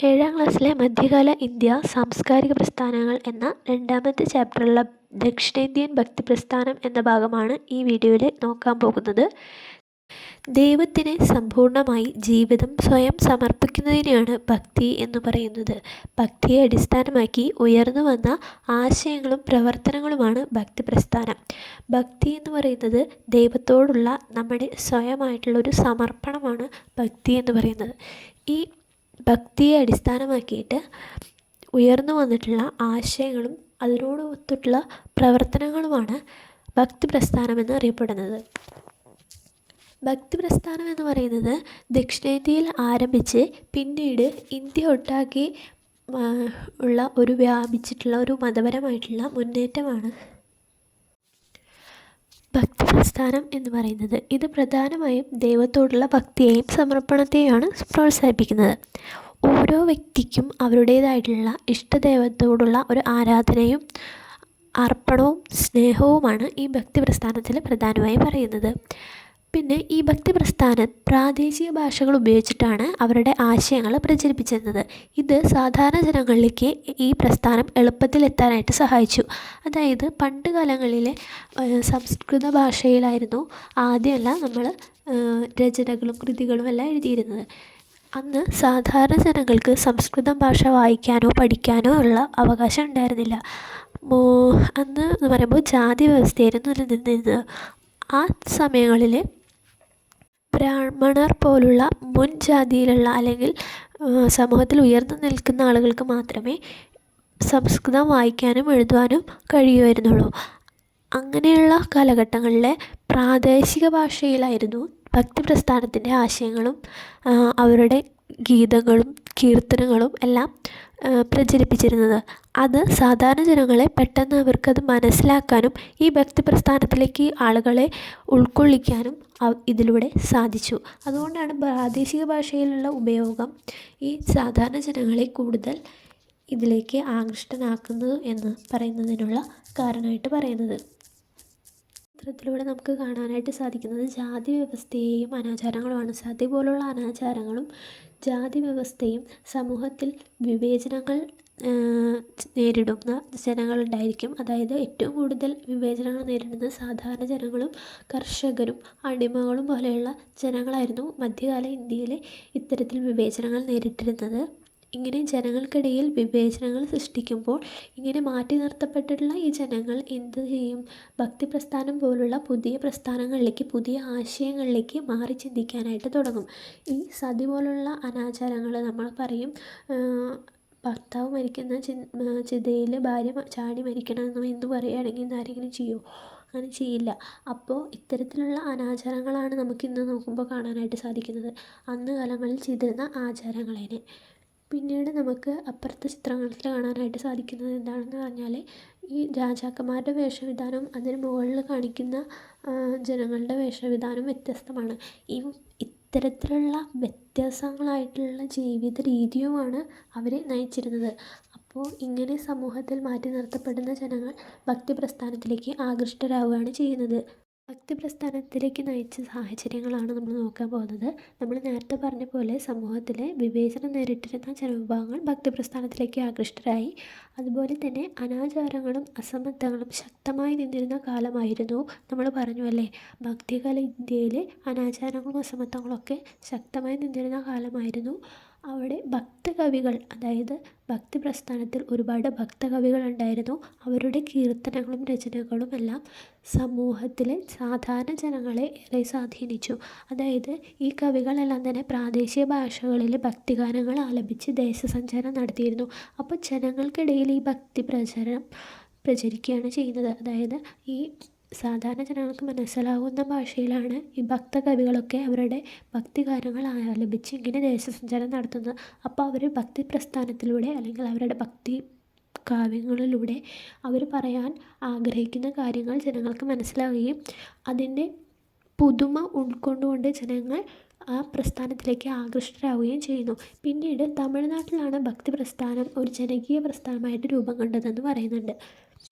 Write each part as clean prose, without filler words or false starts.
ഏഴാം ക്ലാസ്സിലെ മധ്യകാല ഇന്ത്യ സാംസ്കാരിക പ്രസ്ഥാനങ്ങൾ എന്ന രണ്ടാമത്തെ ചാപ്റ്ററുള്ള ദക്ഷിണേന്ത്യൻ ഭക്തിപ്രസ്ഥാനം എന്ന ഭാഗമാണ് ഈ വീഡിയോയിൽ നോക്കാൻ പോകുന്നത്. ദൈവത്തിന് സമ്പൂർണ്ണമായി ജീവിതം സ്വയം സമർപ്പിക്കുന്നതിനെയാണ് ഭക്തി എന്ന് പറയുന്നത്. ഭക്തിയെ അടിസ്ഥാനമാക്കി ഉയർന്നു വന്ന ആശയങ്ങളും പ്രവർത്തനങ്ങളുമാണ് ഭക്തിപ്രസ്ഥാനം. ഭക്തി എന്ന് പറയുന്നത് ദൈവത്തോടുള്ള നമ്മുടെ സ്വയമായിട്ടുള്ളൊരു സമർപ്പണമാണ് ഭക്തി എന്ന് പറയുന്നത്. ഈ ഭക്തിയെ അടിസ്ഥാനമാക്കിയിട്ട് ഉയർന്നു വന്നിട്ടുള്ള ആശയങ്ങളും അതിനോട് ഒത്തിട്ടുള്ള പ്രവർത്തനങ്ങളുമാണ് ഭക്തിപ്രസ്ഥാനം എന്നറിയപ്പെടുന്നത്. ഭക്തിപ്രസ്ഥാനം എന്ന് പറയുന്നത് ദക്ഷിണേന്ത്യയിൽ ആരംഭിച്ച് പിന്നീട് ഇന്ത്യ ഒട്ടാകെ ഉള്ള ഒരു വ്യാപിച്ചിട്ടുള്ള ഒരു മതപരമായിട്ടുള്ള മുന്നേറ്റമാണ് ഭക്തിപ്രസ്ഥാനം എന്ന് പറയുന്നത്. ഇത് പ്രധാനമായും ദൈവത്തോടുള്ള ഭക്തിയെയും സമർപ്പണത്തെയുമാണ് പ്രോത്സാഹിപ്പിക്കുന്നത്. ഓരോ വ്യക്തിക്കും അവരുടേതായിട്ടുള്ള ഇഷ്ടദൈവത്തോടുള്ള ഒരു ആരാധനയും അർപ്പണവും സ്നേഹവുമാണ് ഈ ഭക്തിപ്രസ്ഥാനത്തിൽ പ്രധാനമായും പറയുന്നത്. പിന്നെ ഈ ഭക്തിപ്രസ്ഥാനം പ്രാദേശിക ഭാഷകൾ ഉപയോഗിച്ചിട്ടാണ് അവരുടെ ആശയങ്ങൾ പ്രചരിപ്പിച്ചിരുന്നത്. ഇത് സാധാരണ ജനങ്ങളിലേക്ക് ഈ പ്രസ്ഥാനം എളുപ്പത്തിൽ എത്താനായിട്ട് സഹായിച്ചു. അതായത് പണ്ട് കാലങ്ങളിലെ സംസ്കൃത ഭാഷയിലായിരുന്നു ആദ്യമല്ല നമ്മൾ രചനകളും കൃതികളും എല്ലാം എഴുതിയിരുന്നത്. അന്ന് സാധാരണ ജനങ്ങൾക്ക് സംസ്കൃതം ഭാഷ വായിക്കാനോ പഠിക്കാനോ ഉള്ള അവകാശം ഉണ്ടായിരുന്നില്ല. അന്ന് എന്ന് പറയുമ്പോൾ ജാതി വ്യവസ്ഥയായിരുന്നു നിലനിന്നിരുന്നത്. ആ സമയങ്ങളിൽ ബ്രാഹ്മണർ പോലുള്ള മുൻ ജാതിയിലുള്ള അല്ലെങ്കിൽ സമൂഹത്തിൽ ഉയർന്നു നിൽക്കുന്ന ആളുകൾക്ക് മാത്രമേ സംസ്കൃതം വായിക്കാനും എഴുതുവാനും കഴിയുമായിരുന്നുള്ളൂ. അങ്ങനെയുള്ള കാലഘട്ടങ്ങളിലെ പ്രാദേശിക ഭാഷയിലായിരുന്നു ഭക്തിപ്രസ്ഥാനത്തിൻ്റെ ആശയങ്ങളും അവരുടെ ഗീതങ്ങളും കീർത്തനങ്ങളും എല്ലാം പ്രചരിപ്പിച്ചിരുന്നത്. അത് സാധാരണ ജനങ്ങളെ പെട്ടെന്ന് അവർക്കത് മനസ്സിലാക്കാനും ഈ ഭക്തിപ്രസ്ഥാനത്തിലേക്ക് ആളുകളെ ഉൾക്കൊള്ളിക്കാനും ഇതിലൂടെ സാധിച്ചു. അതുകൊണ്ടാണ് പ്രാദേശിക ഭാഷയിലുള്ള ഉപയോഗം ഈ സാധാരണ ജനങ്ങളെ കൂടുതൽ ഇതിലേക്ക് ആകൃഷ്ടനാക്കുന്നത് എന്ന് പറയുന്നതിനുള്ള കാരണമായിട്ട് പറയുന്നത്. ചിത്രത്തിലൂടെ നമുക്ക് കാണാനായിട്ട് സാധിക്കുന്നത് ജാതി വ്യവസ്ഥയെയും അനാചാരങ്ങളുമാണ്. സതി പോലുള്ള അനാചാരങ്ങളും ജാതി വ്യവസ്ഥയും സമൂഹത്തിൽ വിവേചനങ്ങൾ നേരിടുന്ന ജനങ്ങളുണ്ടായിരിക്കും. അതായത് ഏറ്റവും കൂടുതൽ വിവേചനങ്ങൾ നേരിടുന്നത് സാധാരണ ജനങ്ങളും കർഷകരും അടിമകളും പോലെയുള്ള ജനങ്ങളായിരുന്നു മധ്യകാല ഇന്ത്യയിലെ ഇത്തരത്തിൽ വിവേചനങ്ങൾ നേരിട്ടിരുന്നത്. ഇങ്ങനെ ജനങ്ങൾക്കിടയിൽ വിവേചനങ്ങൾ സൃഷ്ടിക്കുമ്പോൾ ഇങ്ങനെ മാറ്റി നിർത്തപ്പെട്ടിട്ടുള്ള ഈ ജനങ്ങൾ എന്ത് ചെയ്യും? ഭക്തിപ്രസ്ഥാനം പോലുള്ള പുതിയ പ്രസ്ഥാനങ്ങളിലേക്ക് പുതിയ ആശയങ്ങളിലേക്ക് മാറി ചിന്തിക്കാനായിട്ട് തുടങ്ങും. ഈ സതി പോലുള്ള അനാചാരങ്ങൾ നമ്മൾ പറയും ഭർത്താവ് മരിക്കുന്ന ചിതയിൽ ഭാര്യ ചാടി മരിക്കണമെന്ന് എന്ന് പറയുകയാണെങ്കിൽ ഇന്ന് ആരെങ്കിലും ചെയ്യുമോ? അങ്ങനെ ചെയ്യില്ല. അപ്പോൾ ഇത്തരത്തിലുള്ള അനാചാരങ്ങളാണ് നമുക്കിന്ന് നോക്കുമ്പോൾ കാണാനായിട്ട് സാധിക്കുന്നത്. അന്ന് കാലങ്ങളിൽ ചെയ്തിരുന്ന ആചാരങ്ങളേനെ. പിന്നീട് നമുക്ക് അപ്പുറത്തെ ചിത്രങ്ങളിൽ കാണാനായിട്ട് സാധിക്കുന്നത് എന്താണെന്ന് പറഞ്ഞാൽ ഈ രാജാക്കന്മാരുടെ വേഷവിധാനം അതിന് മുകളിൽ കാണിക്കുന്ന ജനങ്ങളുടെ വേഷവിധാനം വ്യത്യസ്തമാണ്. ഇത്തരത്തിലുള്ള വ്യത്യാസങ്ങളായിട്ടുള്ള ജീവിത രീതിയുമാണ് അവർ നയിച്ചിരുന്നത്. അപ്പോൾ ഇങ്ങനെ സമൂഹത്തിൽ മാറ്റി നിർത്തപ്പെടുന്ന ജനങ്ങൾ ഭക്തിപ്രസ്ഥാനത്തിലേക്ക് ആകൃഷ്ടരാവുകയാണ് ചെയ്യുന്നത്. ഭക്തിപ്രസ്ഥാനത്തിലേക്ക് നയിച്ച സാഹചര്യങ്ങളാണ് നമ്മൾ നോക്കാൻ പോകുന്നത്. നമ്മൾ നേരത്തെ പറഞ്ഞ പോലെ സമൂഹത്തിലെ വിവേചനം നേരിട്ടിരുന്ന ജനവിഭാഗങ്ങൾ ഭക്തിപ്രസ്ഥാനത്തിലേക്ക് ആകൃഷ്ടരായി. അതുപോലെ തന്നെ അനാചാരങ്ങളും അസമത്വങ്ങളും ശക്തമായി നിന്നിരുന്ന കാലമായിരുന്നു. നമ്മൾ പറഞ്ഞു അല്ലേ, മധ്യകാല ഇന്ത്യയിലെ അനാചാരങ്ങളും അസമത്വങ്ങളൊക്കെ ശക്തമായി നിന്നിരുന്ന കാലമായിരുന്നു. അവിടെ ഭക്തകവികൾ, അതായത് ഭക്തിപ്രസ്ഥാനത്തിൽ ഒരുപാട് ഭക്തകവികൾ ഉണ്ടായിരുന്നു. അവരുടെ കീർത്തനങ്ങളും രചനകളും എല്ലാം സമൂഹത്തിലെ സാധാരണ ജനങ്ങളെ ഏറെ സ്വാധീനിച്ചു. അതായത് ഈ കവികളെല്ലാം തന്നെ പ്രാദേശിക ഭാഷകളിൽ ഭക്തിഗാനങ്ങൾ ആലപിച്ച് ദേശസഞ്ചാരം നടത്തിയിരുന്നു. അപ്പോൾ ജനങ്ങൾക്കിടയിൽ ഈ ഭക്തി പ്രചരിക്കുകയാണ് ചെയ്യുന്നത്. അതായത് ഈ സാധാരണ ജനങ്ങൾക്ക് മനസ്സിലാവുന്ന ഭാഷയിലാണ് ഈ ഭക്തകവികളൊക്കെ അവരുടെ ഭക്തിഗാനങ്ങൾ ആലപിച്ച് ഇങ്ങനെ ദേശസഞ്ചാരം നടത്തുന്നത്. അപ്പോൾ അവർ ഭക്തി പ്രസ്ഥാനത്തിലൂടെ അല്ലെങ്കിൽ അവരുടെ ഭക്തി കാവ്യങ്ങളിലൂടെ അവർ പറയാൻ ആഗ്രഹിക്കുന്ന കാര്യങ്ങൾ ജനങ്ങൾക്ക് മനസ്സിലാവുകയും അതിൻ്റെ പുതുമ ഉൾക്കൊണ്ടുകൊണ്ട് ജനങ്ങൾ ആ പ്രസ്ഥാനത്തിലേക്ക് ആകൃഷ്ടരാവുകയും ചെയ്യുന്നു. പിന്നീട് തമിഴ്നാട്ടിലാണ് ഭക്തി പ്രസ്ഥാനം ഒരു ജനകീയ പ്രസ്ഥാനമായിട്ട് രൂപം കൊണ്ടതെന്ന് പറയുന്നുണ്ട്.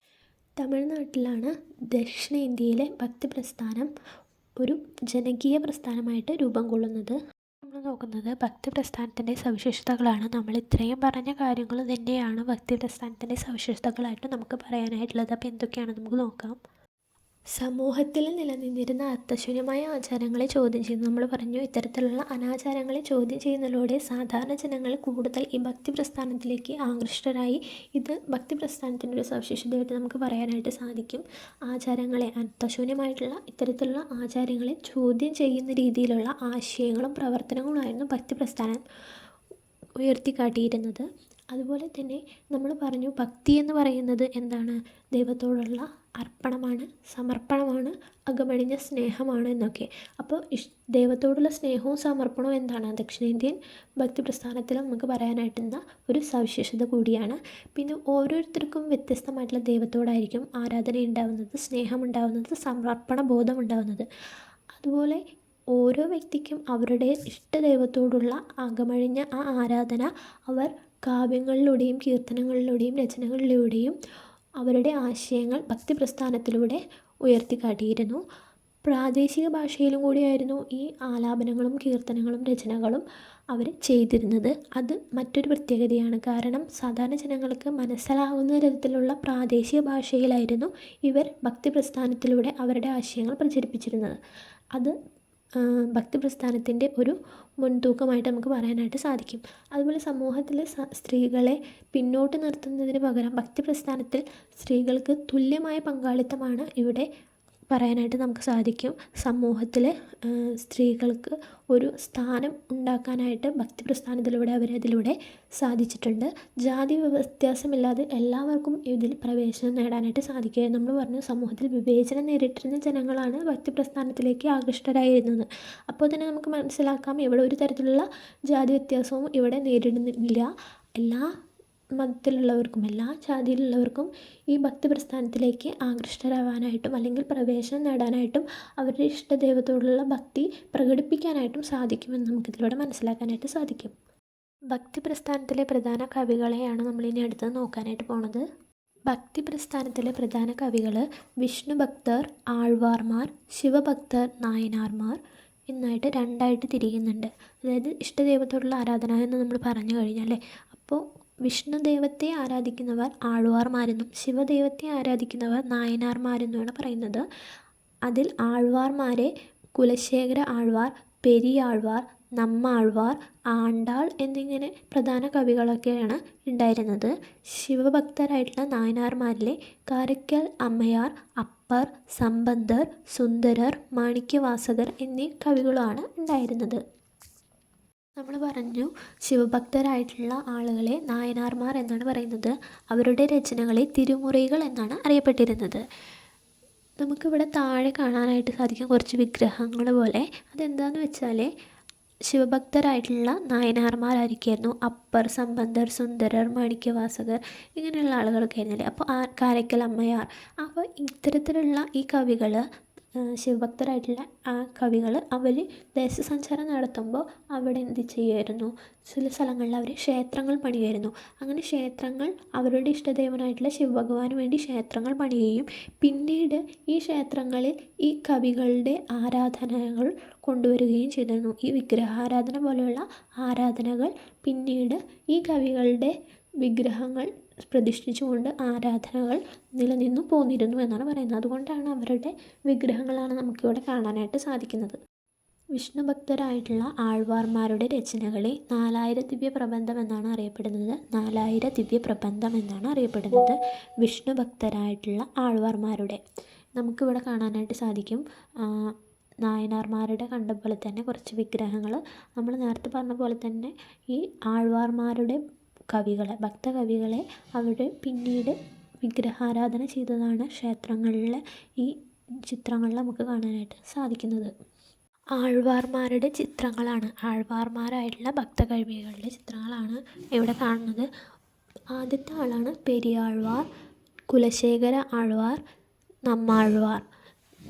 തമിഴ്നാട്ടിലാണ് ദക്ഷിണേന്ത്യയിലെ ഭക്തിപ്രസ്ഥാനം ഒരു ജനകീയ പ്രസ്ഥാനമായിട്ട് രൂപം കൊള്ളുന്നത്. നമ്മൾ നമ്മൾ നോക്കുന്നത് ഭക്തി പ്രസ്ഥാനത്തിൻ്റെ സവിശേഷതകളാണ്. നമ്മൾ ഇത്രയും പറഞ്ഞ കാര്യങ്ങൾ തന്നെയാണ് ഭക്തി പ്രസ്ഥാനത്തിൻ്റെ സവിശേഷതകളായിട്ട് നമുക്ക് പറയാനായിട്ടുള്ളത്. അപ്പോൾ എന്തൊക്കെയാണെന്ന് നമുക്ക് നോക്കാം. സമൂഹത്തിൽ നിലനിന്നിരുന്ന അർത്ഥശൂന്യമായ ആചാരങ്ങളെ ചോദ്യം ചെയ്യുന്നു. നമ്മൾ പറഞ്ഞു, ഇത്തരത്തിലുള്ള അനാചാരങ്ങളെ ചോദ്യം ചെയ്യുന്നതിലൂടെ സാധാരണ ജനങ്ങൾ കൂടുതൽ ഈ ഭക്തി പ്രസ്ഥാനത്തിലേക്ക് ആകൃഷ്ടരായി. ഇത് ഭക്തി പ്രസ്ഥാനത്തിൻ്റെ ഒരു സവിശേഷതയായിട്ട് നമുക്ക് പറയാനായിട്ട് സാധിക്കും. ആചാരങ്ങളെ, അർത്ഥശൂന്യമായിട്ടുള്ള ഇത്തരത്തിലുള്ള ആചാരങ്ങളെ ചോദ്യം ചെയ്യുന്ന രീതിയിലുള്ള ആശയങ്ങളും പ്രവർത്തനങ്ങളുമായിരുന്നു ഭക്തി പ്രസ്ഥാനം ഉയർത്തിക്കാട്ടിയിരുന്നത്. അതുപോലെ തന്നെ നമ്മൾ പറഞ്ഞു, ഭക്തി എന്ന് പറയുന്നത് എന്താണ്? ദൈവത്തോടുള്ള അർപ്പണമാണ്, സമർപ്പണമാണ്, അകമഴിഞ്ഞ സ്നേഹമാണ് എന്നൊക്കെ. അപ്പോൾ ദൈവത്തോടുള്ള സ്നേഹവും സമർപ്പണവും എന്താണ്? ദക്ഷിണേന്ത്യൻ ഭക്തി പ്രസ്ഥാനത്തിൽ നമുക്ക് പറയാനായിട്ടുള്ള ഒരു സവിശേഷത കൂടിയാണ്. പിന്നെ ഓരോരുത്തർക്കും വ്യത്യസ്തമായിട്ടുള്ള ദൈവത്തോടായിരിക്കും ആരാധന ഉണ്ടാവുന്നത്, സ്നേഹമുണ്ടാവുന്നത്, സമർപ്പണ ബോധം ഉണ്ടാവുന്നത്. അതുപോലെ ഓരോ വ്യക്തിക്കും അവരുടെ ഇഷ്ടദൈവത്തോടുള്ള അകമഴിഞ്ഞ ആ ആരാധന അവർ കാവ്യങ്ങളിലൂടെയും കീർത്തനങ്ങളിലൂടെയും രചനകളിലൂടെയും അവരുടെ ആശയങ്ങൾ ഭക്തി പ്രസ്ഥാനത്തിലൂടെ ഉയർത്തിക്കാട്ടിയിരുന്നു. പ്രാദേശിക ഭാഷയിലും കൂടിയായിരുന്നു ഈ ആലാപനങ്ങളും കീർത്തനങ്ങളും രചനകളും അവർ ചെയ്തിരുന്നത്. അത് മറ്റൊരു പ്രത്യേകതയാണ്. കാരണം സാധാരണ ജനങ്ങൾക്ക് മനസ്സിലാവുന്ന തരത്തിലുള്ള പ്രാദേശിക ഭാഷയിലായിരുന്നു ഇവർ ഭക്തി പ്രസ്ഥാനത്തിലൂടെ അവരുടെ ആശയങ്ങൾ പ്രചരിപ്പിച്ചിരുന്നത്. അത് ഭക്തി പ്രസ്ഥാനത്തിൻ്റെ ഒരു മുൻതൂക്കമായിട്ട് നമുക്ക് പറയാനായിട്ട് സാധിക്കും. അതുപോലെ സമൂഹത്തിലെ സ്ത്രീകളെ പിന്നോട്ട് നിർത്തുന്നതിന് പകരം ഭക്തി പ്രസ്ഥാനത്തിൽ സ്ത്രീകൾക്ക് തുല്യമായ പങ്കാളിത്തമാണ് ഇവിടെ പറയാനായിട്ട് നമുക്ക് സാധിക്കും. സമൂഹത്തിൽ സ്ത്രീകൾക്ക് ഒരു സ്ഥാനം ഉണ്ടാക്കാനായിട്ട് ഭക്തി പ്രസ്ഥാനത്തിലൂടെ അവരതിലൂടെ സാധിച്ചിട്ടുണ്ട്. ജാതി വ്യത്യാസമില്ലാതെ എല്ലാവർക്കും ഇതിൽ പ്രവേശനം നേടാനായിട്ട് സാധിക്കുക. നമ്മൾ പറഞ്ഞു, സമൂഹത്തിൽ വിവേചനം നേരിട്ടിരുന്ന ജനങ്ങളാണ് ഭക്തി പ്രസ്ഥാനത്തിലേക്ക് ആകൃഷ്ടരായിരുന്നത്. അപ്പോൾ തന്നെ നമുക്ക് മനസ്സിലാക്കാം, ഇവിടെ ഒരു തരത്തിലുള്ള ജാതി വ്യത്യാസവും ഇവിടെ നേരിടുന്നില്ല. എല്ലാ മതത്തിലുള്ളവർക്കും എല്ലാ ജാതിയിലുള്ളവർക്കും ഈ ഭക്തി പ്രസ്ഥാനത്തിലേക്ക് ആകൃഷ്ടരാവാനായിട്ടും അല്ലെങ്കിൽ പ്രവേശനം നേടാനായിട്ടും അവരുടെ ഇഷ്ടദൈവത്തോടുള്ള ഭക്തി പ്രകടിപ്പിക്കാനായിട്ടും സാധിക്കുമെന്ന് നമുക്കിതിലൂടെ മനസ്സിലാക്കാനായിട്ട് സാധിക്കും. ഭക്തി പ്രസ്ഥാനത്തിലെ പ്രധാന കവികളെയാണ് നമ്മളിനി അടുത്ത് നോക്കാനായിട്ട് പോണത്. ഭക്തി പ്രസ്ഥാനത്തിലെ പ്രധാന കവികൾ വിഷ്ണു ഭക്തർ, ആഴ്വാർമാർ, ശിവഭക്തർ, നായനാർമാർ എന്നായിട്ട് രണ്ടായിട്ട് തിരിയുന്നുണ്ട്. അതായത് ഇഷ്ടദൈവത്തോടുള്ള ആരാധന എന്ന് നമ്മൾ പറഞ്ഞു കഴിഞ്ഞാൽ, അപ്പോൾ വിഷ്ണു ദൈവത്തെ ആരാധിക്കുന്നവർ ആഴ്വാർമാരെന്നും ശിവദൈവത്തെ ആരാധിക്കുന്നവർ നായനാർമാരെന്നുമാണ് പറയുന്നത്. അതിൽ ആഴ്വാർമാരെ കുലശേഖര ആഴ്വാർ, പെരിയാഴ്വാർ, നമ്മാഴ്വാർ, ആണ്ടാൾ എന്നിങ്ങനെ പ്രധാന കവികളൊക്കെയാണ് ഉണ്ടായിരുന്നത്. ശിവഭക്തരായിട്ടുള്ള നായനാർമാരിലെ കാരയ്ക്കൽ അമ്മയാർ, അപ്പർ, സമ്പന്തർ, സുന്ദരർ, മാണിക്യവാസകർ എന്നീ കവികളാണ് ഉണ്ടായിരുന്നത്. നമ്മൾ പറഞ്ഞു, ശിവഭക്തരായിട്ടുള്ള ആളുകളെ നായനാർമാർ എന്നാണ് പറയുന്നത്. അവരുടെ രചനകളെ തിരുമുറൈകൾ എന്നാണ് അറിയപ്പെട്ടിരുന്നത്. നമുക്കിവിടെ താഴെ കാണാനായിട്ട് സാധിക്കും കുറച്ച് വിഗ്രഹങ്ങൾ പോലെ. അതെന്താണെന്ന് വെച്ചാൽ ശിവഭക്തരായിട്ടുള്ള നായനാർമാരായിരിക്കുമായിരുന്നു അപ്പർ, സമ്പന്തർ, സുന്ദരർ, മാണിക്യവാസകർ ഇങ്ങനെയുള്ള ആളുകളൊക്കെ ആയിരുന്നില്ലേ. അപ്പോൾ കാരയ്ക്കൽ അമ്മയാർ, അപ്പോൾ ഇത്തരത്തിലുള്ള ഈ കവികൾ, ശിവഭക്തരായിട്ടുള്ള ആ കവികൾ, അവർ ദേശസഞ്ചാരം നടത്തുമ്പോൾ അവിടെ എന്ത് ചെയ്യുമായിരുന്നു? ചില സ്ഥലങ്ങളിൽ അവർ ക്ഷേത്രങ്ങൾ പണിയുമായിരുന്നു. അങ്ങനെ ക്ഷേത്രങ്ങൾ, അവരുടെ ഇഷ്ടദേവനായിട്ടുള്ള ശിവഭഗവാന് വേണ്ടി ക്ഷേത്രങ്ങൾ പണിയുകയും പിന്നീട് ഈ ക്ഷേത്രങ്ങളിൽ ഈ കവികളുടെ ആരാധനകൾ കൊണ്ടുവരികയും ചെയ്തിരുന്നു. ഈ വിഗ്രഹാരാധന പോലെയുള്ള ആരാധനകൾ പിന്നീട് ഈ കവികളുടെ വിഗ്രഹങ്ങൾ പ്രതിഷ്ഠിച്ചുകൊണ്ട് ആരാധനകൾ നിലനിന്നു പോന്നിരുന്നു എന്നാണ് പറയുന്നത്. അതുകൊണ്ടാണ് അവരുടെ വിഗ്രഹങ്ങളാണ് നമുക്കിവിടെ കാണാനായിട്ട് സാധിക്കുന്നത്. വിഷ്ണു ഭക്തരായിട്ടുള്ള ആഴ്വാർമാരുടെ രചനകളെ 4000 ദിവ്യ പ്രബന്ധം എന്നാണ് അറിയപ്പെടുന്നത്. 4000 ദിവ്യ പ്രബന്ധം എന്നാണ് അറിയപ്പെടുന്നത് വിഷ്ണു ഭക്തരായിട്ടുള്ള ആഴ്വാർമാരുടെ. നമുക്കിവിടെ കാണാനായിട്ട് സാധിക്കും. നായനാർമാരുടെ കണ്ട പോലെ തന്നെ കുറച്ച് വിഗ്രഹങ്ങൾ, നമ്മൾ നേരത്തെ പറഞ്ഞ പോലെ തന്നെ ഈ ആഴ്വാർമാരുടെ കവികളെ, ഭക്തകവികളെ അവിടെ പിന്നീട് വിഗ്രഹാരാധന ചെയ്തതാണ് ക്ഷേത്രങ്ങളിലെ ഈ ചിത്രങ്ങളിൽ നമുക്ക് കാണാനായിട്ട് സാധിക്കുന്നത്. ആഴ്വാർമാരുടെ ചിത്രങ്ങളാണ്, ആഴ്വാർമാരായിട്ടുള്ള ഭക്തകവികളുടെ ചിത്രങ്ങളാണ് ഇവിടെ കാണുന്നത്. ആദ്യത്തെ ആളാണ് പെരിയാഴ്വാർ, കുലശേഖര ആഴ്വാർ, നമ്മാഴ്വാർ.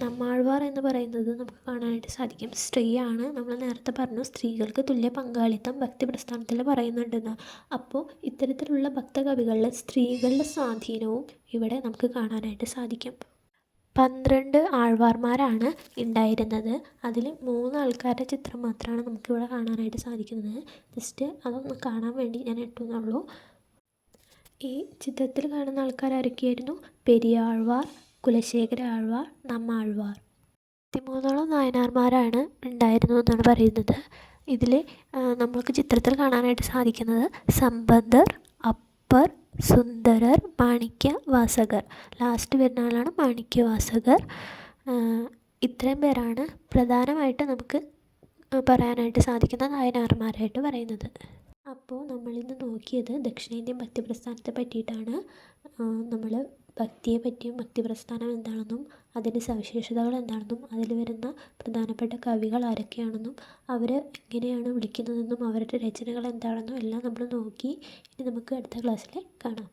നമ്മാഴ്വാർ എന്ന് പറയുന്നത് നമുക്ക് കാണാനായിട്ട് സാധിക്കും സ്ത്രീയാണ്. നമ്മൾ നേരത്തെ പറഞ്ഞു, സ്ത്രീകൾക്ക് തുല്യ പങ്കാളിത്തം ഭക്തി പ്രസ്ഥാനത്തിൽ പറയുന്നുണ്ടെന്ന്. അപ്പോൾ ഇത്തരത്തിലുള്ള ഭക്തകവികളിൽ സ്ത്രീകളുടെ സ്വാധീനവും ഇവിടെ നമുക്ക് കാണാനായിട്ട് സാധിക്കും. 12 ആഴ്വാർമാരാണ് ഉണ്ടായിരുന്നത്. അതിൽ 3 ആൾക്കാരുടെ ചിത്രം മാത്രമാണ് നമുക്കിവിടെ കാണാനായിട്ട് സാധിക്കുന്നത്. ജസ്റ്റ് അതൊന്ന് കാണാൻ വേണ്ടി ഞാൻ ഇട്ടുന്നുള്ളൂ. ഈ ചിത്രത്തിൽ കാണുന്ന ആൾക്കാർ ആരൊക്കെയായിരുന്നു? പെരിയാഴ്വാർ, കുലശേഖര ആഴ്വാർ, നമ്മാഴ്വാർ. 13 നായനാർമാരാണ് ഉണ്ടായിരുന്നു എന്നാണ് പറയുന്നത്. ഇതിൽ നമുക്ക് ചിത്രത്തിൽ കാണാനായിട്ട് സാധിക്കുന്നത് സമ്പന്തർ, അപ്പർ, സുന്ദരർ, മാണിക്യ വാസകർ. ലാസ്റ്റ് വരുന്ന ആളാണ് മാണിക്യ വാസകർ. ഇത്രയും പേരാണ് പ്രധാനമായിട്ട് നമുക്ക് പറയാനായിട്ട് സാധിക്കുന്ന നായനാർമാരായിട്ട് പറയുന്നത്. അപ്പോൾ നമ്മളിന്ന് നോക്കിയത് ദക്ഷിണേന്ത്യൻ ഭക്തി പ്രസ്ഥാനത്തെ പറ്റിയിട്ടാണ്. നമ്മൾ ഭക്തിയെ പറ്റിയും ഭക്തി പ്രസ്ഥാനം എന്താണെന്നും അതിൻ്റെ സവിശേഷതകൾ എന്താണെന്നും അതിൽ വരുന്ന പ്രധാനപ്പെട്ട കവികൾ ആരൊക്കെയാണെന്നും അവർ എങ്ങനെയാണ് വിളിക്കുന്നതെന്നും അവരുടെ രചനകൾ എന്താണെന്നും എല്ലാം നമ്മൾ നോക്കി. ഇനി നമുക്ക് അടുത്ത ക്ലാസ്സിൽ കാണാം.